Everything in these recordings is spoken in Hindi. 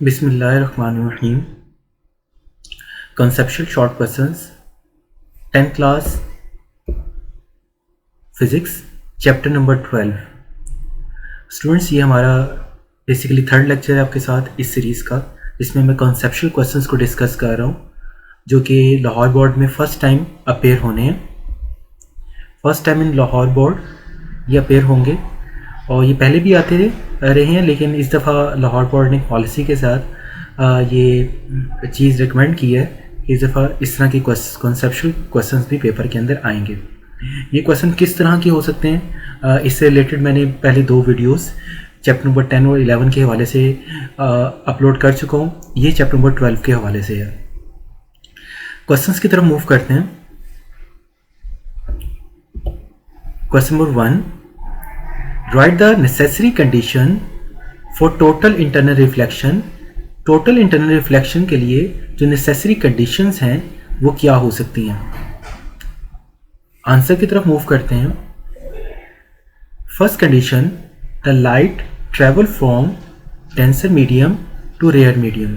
बिस्मिल्लाहिर्रहमानिर्रहीम। Conceptual short questions 10th class physics chapter number 12। Students, ये हमारा बेसिकली थर्ड लेक्चर है आपके साथ इस सीरीज़ का, जिसमें मैं कंसेप्चुअल क्वेश्चंस को डिस्कस कर रहा हूँ जो कि लाहौर बोर्ड में फ़र्स्ट टाइम अपेयर होने हैं। First time in Lahore board ये अपेयर होंगे और ये पहले भी आते रहे हैं, लेकिन इस दफ़ा लाहौर बोर्ड ने पॉलिसी के साथ ये चीज़ रिकमेंड की है कि इस दफ़ा इस तरह के कॉन्सेप्चुअल क्वेश्चंस भी पेपर के अंदर आएंगे। ये क्वेश्चन किस तरह के हो सकते हैं, इससे रिलेटेड मैंने पहले 2 वीडियोस चैप्टर नंबर 10 और 11 के हवाले से अपलोड कर चुका हूँ। ये चैप्टर नंबर 12 के हवाले से है। क्वेश्चंस की तरफ मूव करते हैं। Question number 1, right the necessary condition for total internal reflection. Total internal reflection के लिए जो नेसेसरी कंडीशंस हैं वो क्या हो सकती हैं। आंसर की तरफ मूव करते हैं। First condition, the light travel from denser medium to rare medium.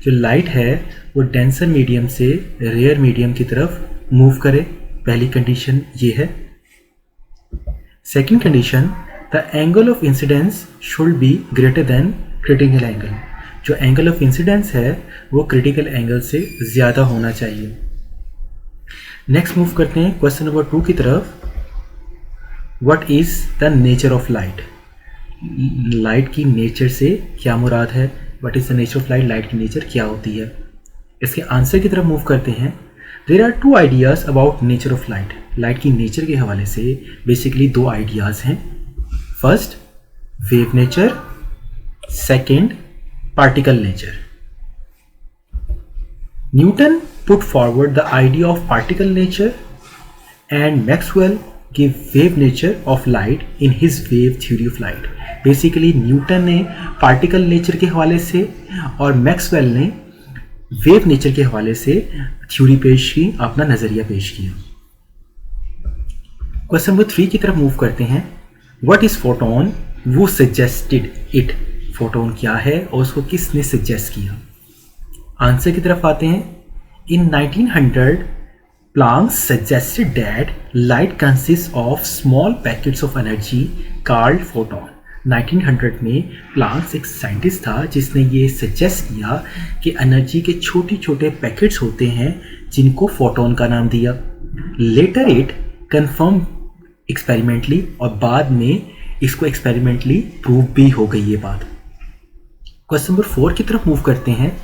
जो लाइट है वो डेंसर मीडियम से रेयर मीडियम की तरफ मूव करे, पहली कंडीशन ये है। Second condition, the angle of incidence should be greater than critical angle. जो एंगल ऑफ इंसिडेंस है वो क्रिटिकल एंगल से ज़्यादा होना चाहिए। नेक्स्ट मूव करते हैं क्वेश्चन नंबर 2 की तरफ। What is the nature of light. Light की नेचर से क्या मुराद है। What is the nature of light, light की नेचर क्या होती है। इसके आंसर की तरफ मूव करते हैं। There are 2 ideas about nature of light. Light की नेचर के हवाले से बेसिकली 2 आइडियाज़ हैं। First, wave nature, second, particle nature. Newton put forward the idea of particle nature and Maxwell gave wave nature of light in his wave theory of light. Basically Newton ने पार्टिकल नेचर के हवाले से और मैक्सवेल ने वेव नेचर के हवाले से थ्योरी पेश की, अपना नज़रिया पेश किया। क्वेश्चन नंबर 3 की तरफ मूव करते हैं। व्हाट इज़ फोटोन, वो सजेस्टेड इट। फोटोन क्या है और उसको किसने सजेस्ट किया। आंसर की तरफ आते हैं। In 1900, Planck suggested that light consists of small packets of energy called photon. 1900 में प्लांक्स एक साइंटिस्ट था जिसने ये सजेस्ट किया कि एनर्जी के छोटे छोटे पैकेट्स होते हैं जिनको फोटोन का नाम दिया। लेटर इट कन्फर्म एक्सपेरिमेंटली, और बाद में इसको एक्सपेरिमेंटली प्रूव भी हो गई ये बात। क्वेश्चन नंबर 4 की तरफ मूव करते हैं।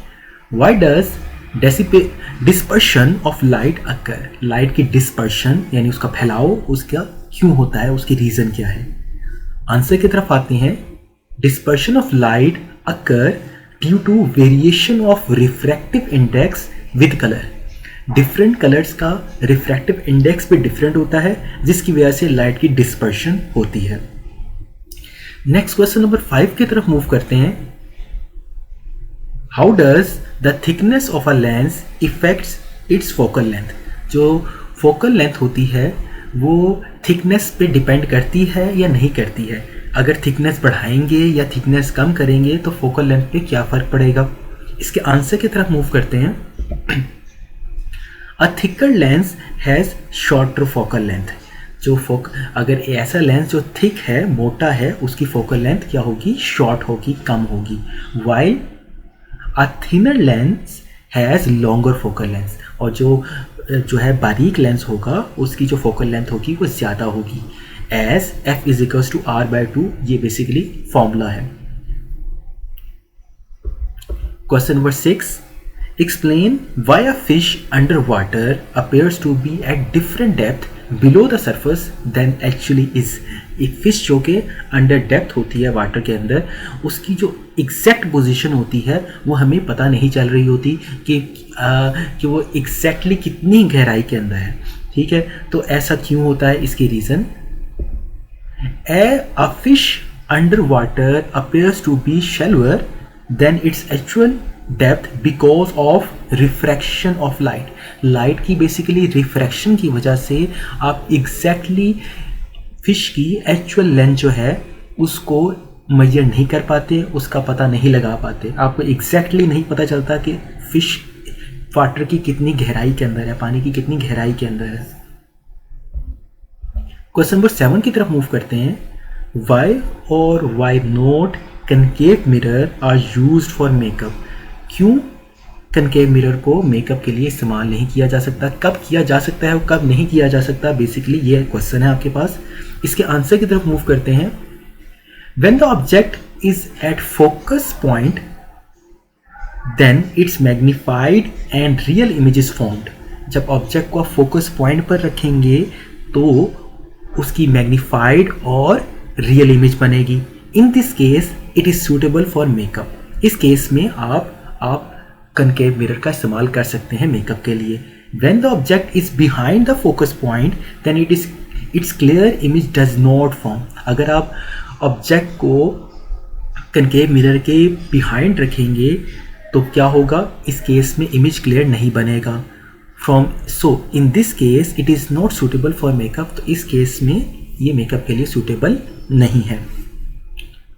Why does dispersion of light occur. Light की डिस्पर्शन यानी उसका फैलाव उसका क्यों होता है, उसकी रीज़न क्या है। आंसर की तरफ आते हैं। Dispersion of light occur due to variation of refractive index with colour. Different colours का रिफ्रैक्टिव इंडेक्स भी डिफरेंट होता है, जिसकी वजह से लाइट की डिस्पर्शन होती है। नेक्स्ट क्वेश्चन नंबर 5 की तरफ मूव करते हैं। How does the thickness of a lens effects it's focal length. जो फोकल लेंथ होती है वो थिकनेस पे डिपेंड करती है या नहीं करती है। अगर थिकनेस बढ़ाएंगे या थिकनेस कम करेंगे तो फोकल लेंथ पे क्या फ़र्क पड़ेगा। इसके आंसर की तरफ मूव करते हैं। A thicker lens has shorter focal length. जो अगर ऐसा लेंस जो थिक है, मोटा है, उसकी फोकल लेंथ क्या होगी, शॉर्ट होगी, कम होगी। While A thinner lens has longer focal length। और जो है बारीक लेंस होगा उसकी जो फोकल लेंथ होगी वो ज़्यादा होगी। As F is equals to R/2, ये बेसिकली फॉर्मूला है। Question number 6, explain why a fish under water appears to be at different depth below the surface than actually is. एक फिश जो कि अंडर डेप्थ होती है वाटर के अंदर, उसकी जो एग्जैक्ट पोजीशन होती है वो हमें पता नहीं चल रही होती कि वो एग्जैक्टली कितनी गहराई के अंदर है। ठीक है, तो ऐसा क्यों होता है, इसकी reason. A fish under water appears to be shallower than its actual depth because of refraction of light. Light की बेसिकली रिफ्रैक्शन की वजह से आप एग्जैक्टली फिश की एक्चुअल लेंथ जो है उसको मेजर नहीं कर पाते, उसका पता नहीं लगा पाते। आपको एग्जैक्टली नहीं पता चलता कि फिश वाटर की कितनी गहराई के अंदर है, पानी की कितनी गहराई के अंदर है। क्वेश्चन नंबर 7 की तरफ मूव करते हैं। वाई और why not concave mirror are used for makeup? क्यों कनकेव मिरर को मेकअप के लिए इस्तेमाल नहीं किया जा सकता, कब किया जा सकता है और कब नहीं किया जा सकता, बेसिकली ये क्वेश्चन है आपके पास। इसके आंसर की तरफ मूव करते हैं। When the object is at focus point then its magnified and real image is formed. जब ऑब्जेक्ट को आप फोकस पॉइंट पर रखेंगे तो उसकी मैग्नीफाइड और रियल इमेज बनेगी। इन this case it is suitable for makeup. इस केस में आप कनकेव मिरर का इस्तेमाल कर सकते हैं मेकअप के लिए। When the object is behind the focus point then its clear image does not form. अगर आप ऑब्जेक्ट को कनकेव मिरर के बिहाइंड रखेंगे तो क्या होगा, इस केस में इमेज क्लियर नहीं बनेगा। So in this case it is not suitable for makeup. तो इस केस में ये मेकअप के लिए सूटेबल नहीं है।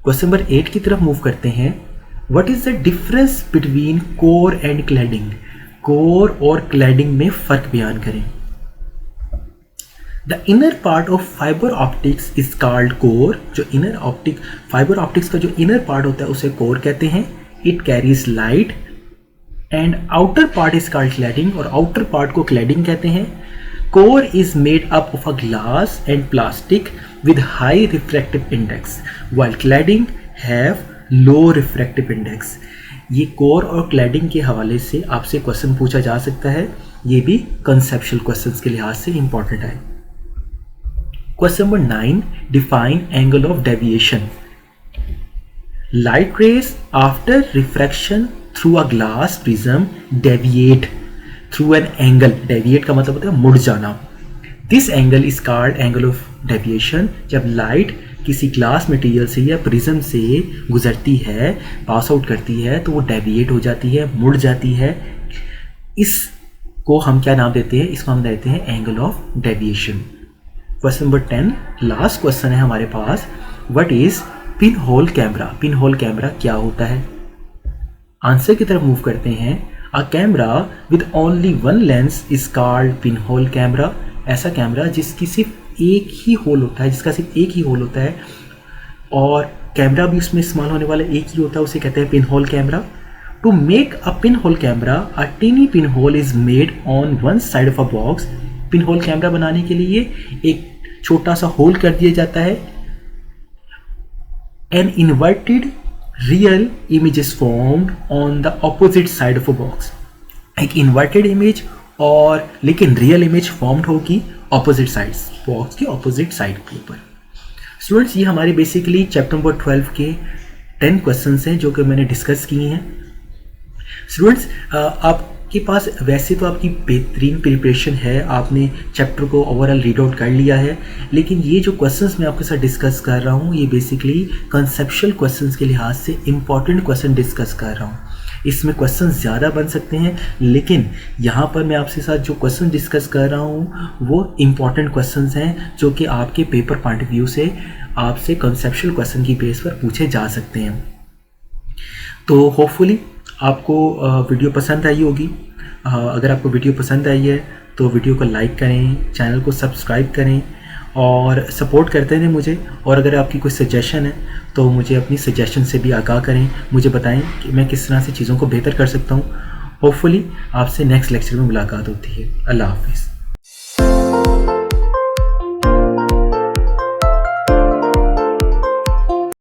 क्वेश्चन नंबर 8 की तरफ मूव करते हैं। What is the difference between core and cladding? Core और क्लैडिंग में फर्क बयान करें। The inner part of fibre optics is called core. जो फाइबर ऑप्टिक्स का जो इनर पार्ट होता है उसे कोर कहते हैं। It carries light and outer part is called cladding, और आउटर पार्ट को क्लैडिंग कहते हैं। Core is made up of a glass and plastic with high refractive index while cladding have low refractive index. ये कोर और क्लैडिंग के हवाले से आपसे क्वेश्चन पूछा जा सकता है। ये भी कंसेप्चुअल क्वेश्चंस के लिहाज से इंपॉर्टेंट है। Question number 9, define angle of deviation. Light rays after refraction through a glass prism deviate through an angle. Deviate का मतलब होता है मुड़ जाना। This angle is called angle of deviation. जब लाइट किसी ग्लास मटेरियल से या प्रिज्म से गुजरती है, पास आउट करती है, तो वो डेविएट हो जाती है, मुड़ जाती है। इसको हम क्या नाम देते हैं? इसको हम देते हैं angle of deviation. Question number 10 last question है हमारे पास। What is pin hole camera? Pin hole camera क्या होता है? आंसर की तरफ मूव करते हैं। A camera with only one lens is called pin hole camera. ऐसा कैमरा जिसकी सिर्फ एक ही होल होता है, जिसका सिर्फ एक ही होल होता है और कैमरा भी उसमें इस्तेमाल होने वाला एक ही होता है, उसे कहते हैं pin hole camera. To make a pin hole camera a tiny pin hole is made on one side of a box. Pin hole camera बनाने के लिए एक छोटा सा होल कर दिया जाता है। An inverted real image is formed on the opposite side of a box. एक इन्वर्टेड इमेज और लेकिन रियल इमेज फॉर्म्ड होगी ऑपोजिट साइड्स, बॉक्स के ऑपोजिट साइड के ऊपर। स्टूडेंट्स, ये हमारे बेसिकली चैप्टर नंबर 12 के 10 क्वेश्चंस हैं जो कि मैंने डिस्कस किए हैं। स्टूडेंट्स, आपके पास वैसे तो आपकी बेहतरीन प्रिपरेशन है, आपने चैप्टर को ओवरऑल रीड आउट कर लिया है, लेकिन ये जो क्वेश्चंस मैं आपके साथ डिस्कस कर रहा हूँ ये बेसिकली कंसेप्चुअल क्वेश्चंस के लिहाज से इंपॉर्टेंट क्वेश्चन डिस्कस कर रहा हूँ। इसमें क्वेश्चन ज़्यादा बन सकते हैं, लेकिन यहाँ पर मैं आपके साथ जो क्वेश्चन डिस्कस कर रहा हूँ वो इम्पॉर्टेंट क्वेश्चंस हैं जो कि आपके पेपर पॉइंट ऑफ व्यू से आपसे कंसेप्चुअल क्वेश्चन की बेस पर पूछे जा सकते हैं। तो होपफुली आपको वीडियो पसंद आई होगी। अगर आपको वीडियो पसंद आई है तो वीडियो को लाइक करें, चैनल को सब्सक्राइब करें और सपोर्ट करते रहें मुझे। और अगर आपकी कोई सजेशन है तो मुझे अपनी सजेशन से भी आगाह करें, मुझे बताएं कि मैं किस तरह से चीज़ों को बेहतर कर सकता हूँ। होपफुली आपसे नेक्स्ट लेक्चर में मुलाकात होती है। अल्लाह हाफिज़।